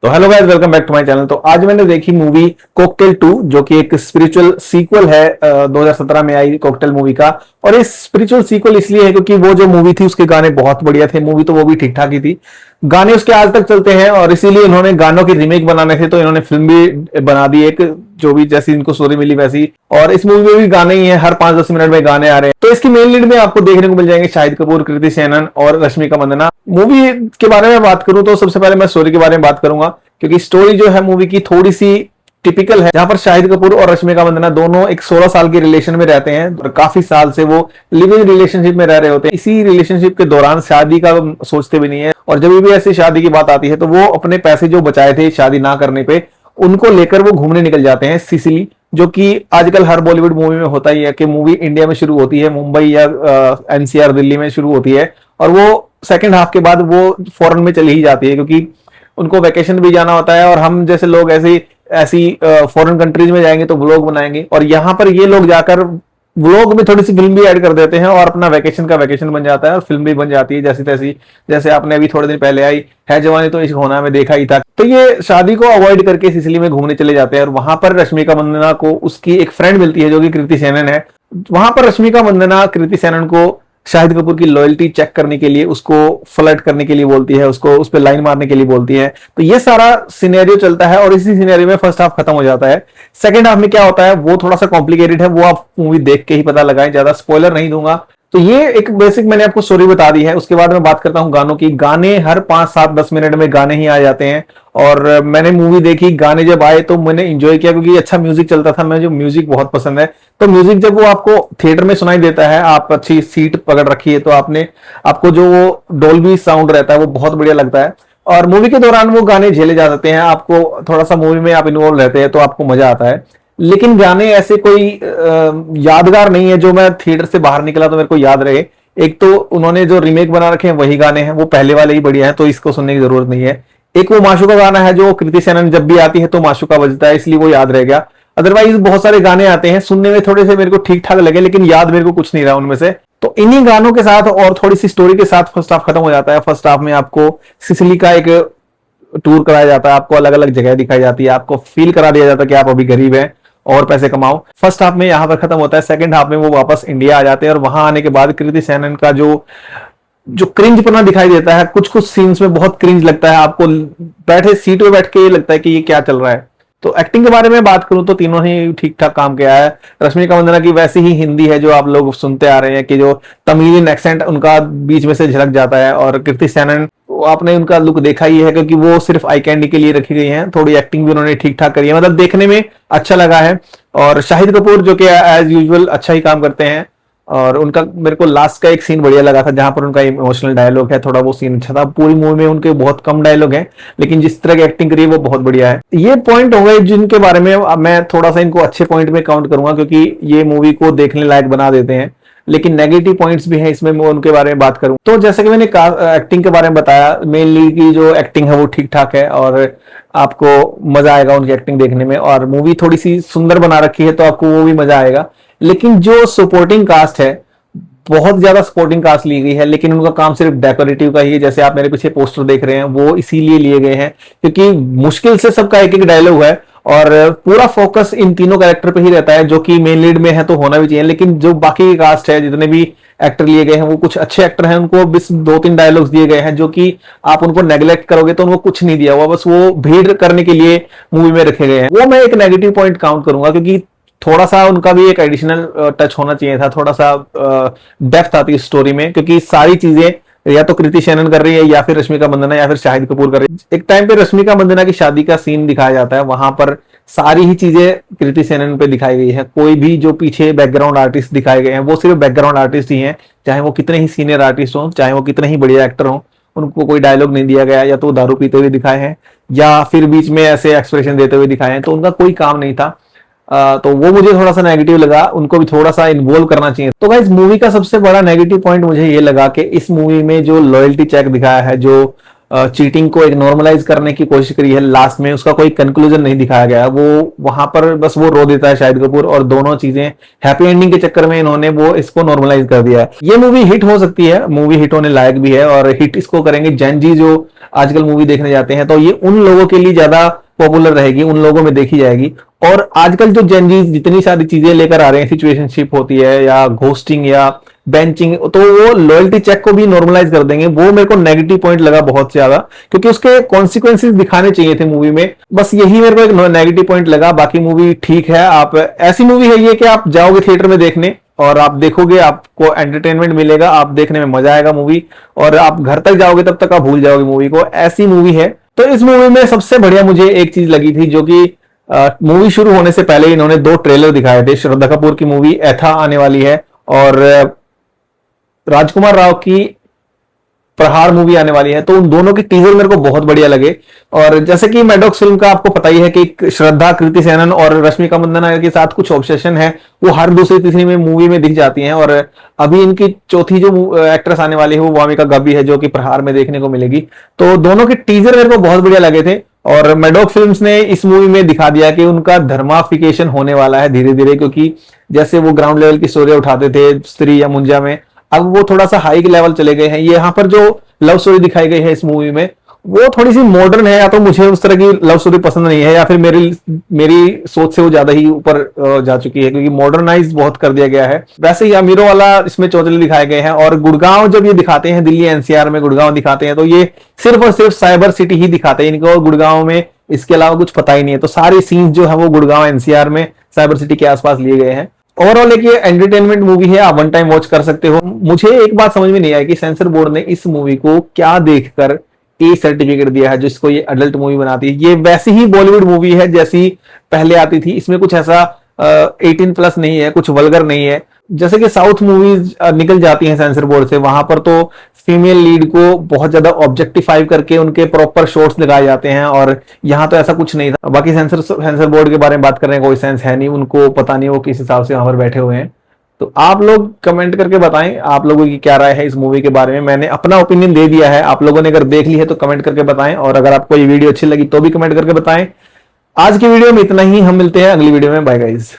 तो hello guys, welcome back to my channel. तो आज मैंने देखी मूवी कॉकटेल 2, जो कि एक स्पिरिचुअल सीक्वल है 2017 में आई कॉकटेल मूवी का। और इस स्पिरिचुअल सीक्वल इसलिए है क्योंकि वो जो मूवी थी उसके गाने बहुत बढ़िया थे। मूवी तो वो भी ठीक ठाक ही थी, गाने उसके आज तक चलते हैं और इसीलिए इन्होंने गानों की रीमेक बनाने थे तो इन्होंने फिल्म भी बना दी एक, जो भी जैसी इनको स्टोरी मिली वैसी। और इस मूवी में भी गाने ही हैं, हर 5-10 मिनट में गाने आ रहे हैं। तो इसकी मेन लीड में आपको देखने को मिल जाएंगे शाहिद कपूर, कृति सेनन और रश्मिका मंदाना। मूवी के बारे में बात करूं तो सबसे पहले मैं स्टोरी के बारे में बात करूंगा, क्योंकि स्टोरी जो है मूवी की थोड़ी सी टिपिकल है, जहां पर शाहिद कपूर और रश्मिका मंदाना दोनों एक 16 साल के रिलेशन में रहते हैं और काफी साल से वो लिविंग रिलेशनशिप में रह रहे होते हैं। इसी रिलेशनशिप के दौरान शादी का सोचते भी नहीं है, और जब भी ऐसी शादी की बात आती है तो वो अपने पैसे जो बचाए थे शादी ना करने पे, उनको लेकर वो घूमने निकल जाते हैं सिसिली। जो कि आजकल हर बॉलीवुड मूवी में होता ही है कि मूवी इंडिया में शुरू होती है, मुंबई या एनसीआर दिल्ली में शुरू होती है, और वो सेकंड हाफ के बाद वो फॉरेन में चली ही जाती है, क्योंकि उनको वैकेशन भी जाना होता है। और हम जैसे लोग ऐसी ऐसी फॉरेन कंट्रीज में जाएंगे तो व्लॉग बनाएंगे, और यहाँ पर ये लोग जाकर व्लॉग में थोड़ी सी फिल्म भी ऐड कर देते हैं और अपना वैकेशन का वैकेशन बन जाता है और फिल्म भी बन जाती है जैसी तैसी। जैसे आपने अभी थोड़े दिन पहले आई है जवानी तो इश्क होना में देखा ही था। तो ये शादी को अवॉइड करके सिसिली में घूमने चले जाते हैं, और वहां पर रश्मिका मंदाना को उसकी एक फ्रेंड मिलती है जो कि कृति सेनन है। वहां पर रश्मिका मंदाना कृति सेनन को शाहिद कपूर की लॉयल्टी चेक करने के लिए, उसको फ्लर्ट करने के लिए बोलती है, उसको उस पर लाइन मारने के लिए बोलती है। तो ये सारा सिनेरियो चलता है और इसी सिनेरियो में फर्स्ट हाफ खत्म हो जाता है। सेकंड हाफ में क्या होता है वो थोड़ा सा कॉम्प्लिकेटेड है, वो आप मूवी देख के ही पता लगाएं, ज्यादा स्पॉइलर नहीं दूंगा। तो ये एक बेसिक मैंने आपको स्टोरी बता दी है। उसके बाद मैं बात करता हूँ गानों की। गाने हर 5-7-10 मिनट में गाने ही आ जाते हैं, और मैंने मूवी देखी, गाने जब आए तो मैंने एंजॉय किया क्योंकि अच्छा म्यूजिक चलता था। मुझे म्यूजिक बहुत पसंद है, तो म्यूजिक जब वो आपको थिएटर में सुनाई देता है, आप अच्छी सीट पकड़ रखी है तो आपको जो वो डोल्बी साउंड रहता है वो बहुत बढ़िया लगता है। और मूवी के दौरान वो गाने झेले जा सकते हैं, आपको थोड़ा सा मूवी में आप इन्वॉल्व रहते हैं तो आपको मजा आता है। लेकिन गाने ऐसे कोई यादगार नहीं है जो मैं थिएटर से बाहर निकला तो मेरे को याद रहे। एक तो उन्होंने जो रीमेक बना रखे हैं वही गाने हैं, वो पहले वाले ही बढ़िया हैं, तो इसको सुनने की जरूरत नहीं है। एक वो माशूका गाना है जो कृति सेनन जब भी आती है तो माशूका बजता है, इसलिए वो याद रह गया। अदरवाइज बहुत सारे गाने आते हैं, सुनने में थोड़े से मेरे को ठीक ठाक लगे, लेकिन याद मेरे को कुछ नहीं रहा उनमें से। तो इन्हीं गानों के साथ और थोड़ी सी स्टोरी के साथ फर्स्ट हाफ खत्म हो जाता है। फर्स्ट हाफ में आपको सिसिली का एक टूर कराया जाता है, आपको अलग अलग जगह दिखाई जाती है, आपको फील करा दिया जाता है कि आप अभी गरीब हैं और पैसे कमाओ। फर्स्ट हाफ में यहां पर खत्म होता है। सेकंड हाफ में वो वापस इंडिया आ जाते हैं, और वहां आने के बाद कृति सेनन का जो जो क्रिंज पना दिखाई देता है, कुछ कुछ सीन्स में बहुत क्रिंज लगता है, आपको बैठे सीट पे बैठ के ये लगता है कि ये क्या चल रहा है। तो एक्टिंग के बारे में बात करूं तो तीनों ही ठीक ठाक काम किया है। रश्मिका मंदाना की वैसी ही हिंदी है जो आप लोग सुनते आ रहे हैं, कि जो तमिलियन एक्सेंट उनका बीच में से झलक जाता है। और कृति सेनन, आपने उनका लुक देखा ही है क्योंकि वो सिर्फ आई कैंडी के लिए रखी गई हैं। थोड़ी एक्टिंग भी उन्होंने ठीक ठाक करी है, मतलब देखने में अच्छा लगा है। और शाहिद कपूर जो कि एज यूजुअल अच्छा ही काम करते हैं, और उनका मेरे को लास्ट का एक सीन बढ़िया लगा था जहां पर उनका इमोशनल डायलॉग है, थोड़ा वो सीन अच्छा था। पूरी मूवी में उनके बहुत कम डायलॉग हैं, लेकिन जिस तरह की एक्टिंग करी है वो बहुत बढ़िया है। ये पॉइंट हो गए जिनके बारे में मैं थोड़ा सा इनको अच्छे पॉइंट में काउंट करूंगा, क्योंकि ये मूवी को देखने लायक बना देते हैं। लेकिन नेगेटिव पॉइंट्स भी हैं इसमें, मैं उनके बारे में बात करूं तो जैसे कि मैंने एक्टिंग के बारे में बताया, मेनली की जो एक्टिंग है वो ठीक ठाक है और आपको मजा आएगा उनकी एक्टिंग देखने में। और मूवी थोड़ी सी सुंदर बना रखी है तो आपको वो भी मजा आएगा। लेकिन जो सपोर्टिंग कास्ट है, बहुत ज्यादा सपोर्टिंग कास्ट ली गई है, लेकिन उनका काम सिर्फ डेकोरेटिव का ही है। जैसे आप मेरे पीछे पोस्टर देख रहे हैं वो इसीलिए लिए गए हैं क्योंकि मुश्किल से सबका एक एक डायलॉग है, और पूरा फोकस इन तीनों कैरेक्टर पे ही रहता है, जो कि मेन लीड में है तो होना भी चाहिए। लेकिन जो बाकी की कास्ट है, जितने भी एक्टर लिए गए हैं, वो कुछ अच्छे एक्टर हैं, उनको बस 2-3 डायलॉग्स दिए गए हैं, जो कि आप उनको नेग्लेक्ट करोगे तो उनको कुछ नहीं दिया हुआ, बस वो भीड़ करने के लिए मूवी में रखे गए हैं। वो मैं एक नेगेटिव पॉइंट काउंट करूंगा, क्योंकि थोड़ा सा उनका भी एक एडिशनल टच होना चाहिए था, थोड़ा सा डेप्थ आती है स्टोरी में, क्योंकि सारी चीजें या तो कृति सेनन कर रही है या फिर रश्मिका मंदाना या फिर शाहिद कपूर कर रही है। एक टाइम पे रश्मिका मंदाना की शादी का सीन दिखाया जाता है, वहां पर सारी ही चीजें कृति सेनन पे दिखाई गई है। कोई भी जो पीछे बैकग्राउंड आर्टिस्ट दिखाए गए हैं वो सिर्फ बैकग्राउंड आर्टिस्ट ही हैं, चाहे वो कितने ही सीनियर आर्टिस्ट हों, चाहे वो कितने ही बढ़िया एक्टर हों, उनको कोई डायलॉग नहीं दिया गया, या तो दारू पीते हुए दिखाए हैं या फिर बीच में ऐसे एक्सप्रेशन देते हुए दिखाए हैं, तो उनका कोई काम नहीं था। तो वो मुझे थोड़ा सा नेगेटिव लगा, उनको भी थोड़ा सा इन्वॉल्व करना चाहिए। तो गाइस, मूवी का सबसे बड़ा नेगेटिव पॉइंट मुझे ये लगा कि इस मूवी में जो लॉयल्टी चेक दिखाया है, जो चीटिंग को एक नॉर्मलाइज करने की कोशिश करी है। लास्ट में उसका कोई कंक्लूजन नहीं दिखाया गया, वो वहां पर बस वो रो देता है शाहिद कपूर, और दोनों चीजें हैप्पी एंडिंग के चक्कर में इन्होंने वो इसको नॉर्मलाइज कर दिया है। ये मूवी हिट हो सकती है, मूवी हिट होने लायक भी है, और हिट इसको करेंगे जेन जी जो आजकल मूवी देखने जाते हैं, तो ये उन लोगों के लिए ज्यादा पॉपुलर रहेगी, उन लोगों में देखी जाएगी। और आजकल जो जेन जी जितनी सारी चीजें लेकर आ रहे हैं, सिचुएशनशिप होती है या घोस्टिंग या बेंचिंग, तो वो लॉयल्टी चेक को भी नॉर्मलाइज कर देंगे। वो मेरे को नेगेटिव पॉइंट लगा बहुत ज्यादा, क्योंकि उसके कॉन्सिक्वेंसेस दिखाने चाहिए थे मूवी में, बस यही मेरे को एक नेगेटिव पॉइंट लगा। बाकी मूवी ठीक है, आप ऐसी मूवी है ये कि आप जाओगे थिएटर में देखने और आप देखोगे, आपको एंटरटेनमेंट मिलेगा, आप देखने में मजा आएगा मूवी, और आप घर तक जाओगे तब तक आप भूल जाओगे मूवी को, ऐसी मूवी है। तो इस मूवी में सबसे बढ़िया मुझे एक चीज लगी थी, जो कि मूवी शुरू होने से पहले इन्होंने 2 ट्रेलर दिखाए थे। श्रद्धा कपूर की मूवी एथा आने वाली है, और राजकुमार राव की प्रहार मूवी आने वाली है, तो उन दोनों के टीजर मेरे को बहुत बढ़िया लगे। और जैसे कि मैडॉक्स फिल्म का आपको पता ही है कि श्रद्धा, कृति सेनन और रश्मिका मंदाना के साथ कुछ ऑब्सेशन है, वो हर दूसरी तीसरी में मूवी में दिख जाती हैं। और अभी इनकी चौथी जो एक्ट्रेस आने वाली है वो वामिका गब्बी है, जो कि प्रहार में देखने को मिलेगी। तो दोनों के टीजर मेरे को बहुत बढ़िया लगे थे, और मैडॉक फिल्म्स ने इस मूवी में दिखा दिया कि उनका धर्माफिकेशन होने वाला है धीरे धीरे, क्योंकि जैसे वो ग्राउंड लेवल की स्टोरी उठाते थे स्त्री या मुंजा में, अब वो थोड़ा सा हाई लेवल चले गए हैं। ये यहाँ पर जो लव स्टोरी दिखाई गई है इस मूवी में, वो थोड़ी सी मॉडर्न है, या तो मुझे उस तरह की लव स्टोरी पसंद नहीं है, या फिर मेरी सोच से वो ज्यादा ही ऊपर जा चुकी है, क्योंकि मॉडर्नाइज बहुत कर दिया गया है। वैसे ही अमीरों वाला इसमें चौधरी दिखाए गए हैं, और गुड़गांव जब ये दिखाते हैं, दिल्ली एनसीआर में गुड़गांव दिखाते हैं, तो ये सिर्फ और सिर्फ साइबर सिटी ही दिखाते हैं इनको, गुड़गांव में इसके अलावा कुछ पता ही नहीं है। तो सारी सीन्स जो है वो गुड़गांव एनसीआर में साइबर सिटी के आसपास लिए गए हैं। ओवरऑल एक ये एंटरटेनमेंट मूवी है, आप वन टाइम वॉच कर सकते हो। मुझे एक बात समझ में नहीं आई कि सेंसर बोर्ड ने इस मूवी को क्या देखकर ए सर्टिफिकेट दिया है, जिसको ये अडल्ट मूवी बनाती है। ये वैसी ही बॉलीवुड मूवी है जैसी पहले आती थी, इसमें कुछ ऐसा 18+ नहीं है, कुछ वल्गर नहीं है। जैसे कि साउथ मूवीज निकल जाती हैं सेंसर बोर्ड से, वहां पर तो फीमेल लीड को बहुत ज्यादा ऑब्जेक्टिफाई करके उनके प्रॉपर शॉट्स लगाए जाते हैं, और यहाँ तो ऐसा कुछ नहीं था। बाकी सेंसर बोर्ड के बारे में बात करने का कोई सेंस है नहीं, उनको पता नहीं वो किस हिसाब से वहां पर बैठे हुए हैं। तो आप लोग कमेंट करके बताएं आप लोगों की क्या राय है इस मूवी के बारे में। मैंने अपना ओपिनियन दे दिया है, आप लोगों ने अगर देख ली है तो कमेंट करके बताएं, और अगर आपको ये वीडियो अच्छी लगी तो भी कमेंट करके बताएं। आज की वीडियो में इतना ही, हम मिलते हैं अगली वीडियो में। Bye guys.